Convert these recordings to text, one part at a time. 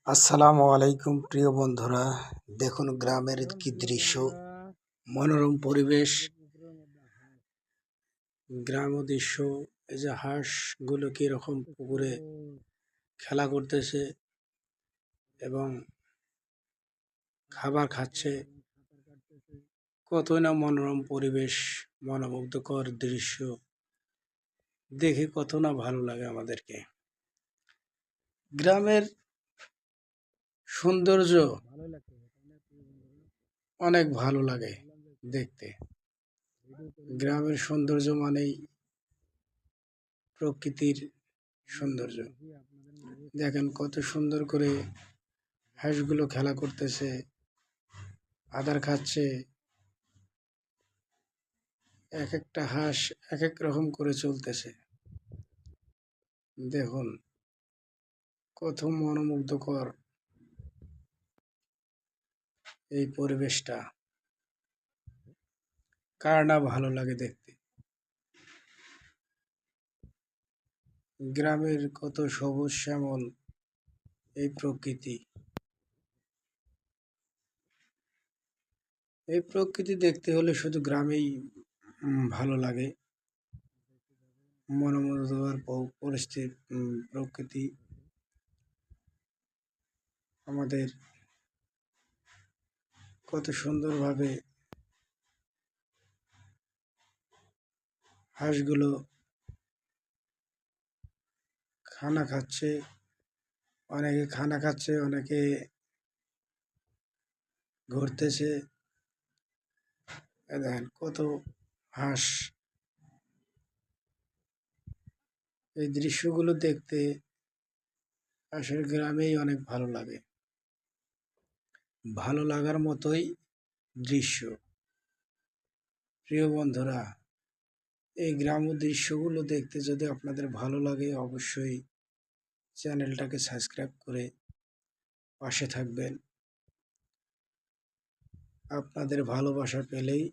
আসসালামু আলাইকুম প্রিয় বন্ধুরা, দেখুন গ্রামের কি দৃশ্য, মনোরম পরিবেশ, গ্রাম দৃশ্য। এই যে হাঁসগুলো কিরকম পুকুরে খেলা করতেছে এবং খাবার খাচ্ছে, কতই না মনোরম পরিবেশ, মনোমুগ্ধকর দৃশ্য দেখে কত না ভালো লাগে আমাদেরকে। গ্রামের সৌন্দর্য অনেক ভালো লাগে দেখতে। গ্রামের সৌন্দর্য মানেই প্রকৃতির সৌন্দর্য। দেখেন কত সুন্দর করে হাঁসগুলো খেলা করতেছে, আদার খাচ্ছে। এক একটা হাঁস এক এক রকম করে চলতেছে। দেখুন কত মনোমুগ্ধকর এই পরিবেশটা, কার না ভালো লাগে দেখতে। গ্রামের কত সবুজ শ্যামল এই প্রকৃতি, এই প্রকৃতি দেখতে হলে শুধু গ্রামেই ভালো লাগে। মনোমুগ্ধকর পরিস্থিতি, প্রকৃতি আমাদের কত সুন্দরভাবে হাঁসগুলো খানা খাচ্ছে। অনেকে খানা খাচ্ছে, অনেকে ঘুরতেছে। দেখেন কত হাঁস। এই দৃশ্যগুলো দেখতে আসলে গ্রামেই অনেক ভালো লাগে, ভালো লাগার মতোই দৃশ্য। প্রিয় বন্ধুরা, এই গ্রাম্য দৃশ্যগুলো দেখতে যদি আপনাদের ভালো লাগে, অবশ্যই চ্যানেলটাকে সাবস্ক্রাইব করে পাশে থাকবেন। আপনাদের ভালোবাসা পেলেই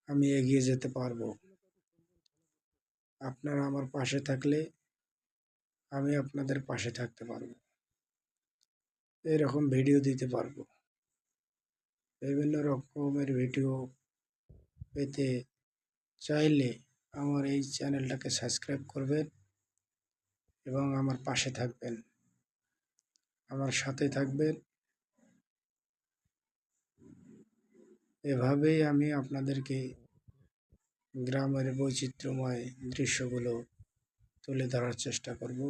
আমি এগিয়ে যেতে পারবো। আপনারা আমার পাশে থাকলে আমি আপনাদের পাশে থাকতে পারবো, এরকম ভিডিও দিতে পারবো। বিভিন্ন রকমের ভিডিও পেতে চাইলে আমার এই চ্যানেলটাকে সাবস্ক্রাইব করবেন এবং আমার পাশে থাকবেন, আমার সাথে থাকবেন। এভাবেই আমি আপনাদেরকে গ্রামের বৈচিত্র্যময় দৃশ্যগুলো তুলে ধরার চেষ্টা করব।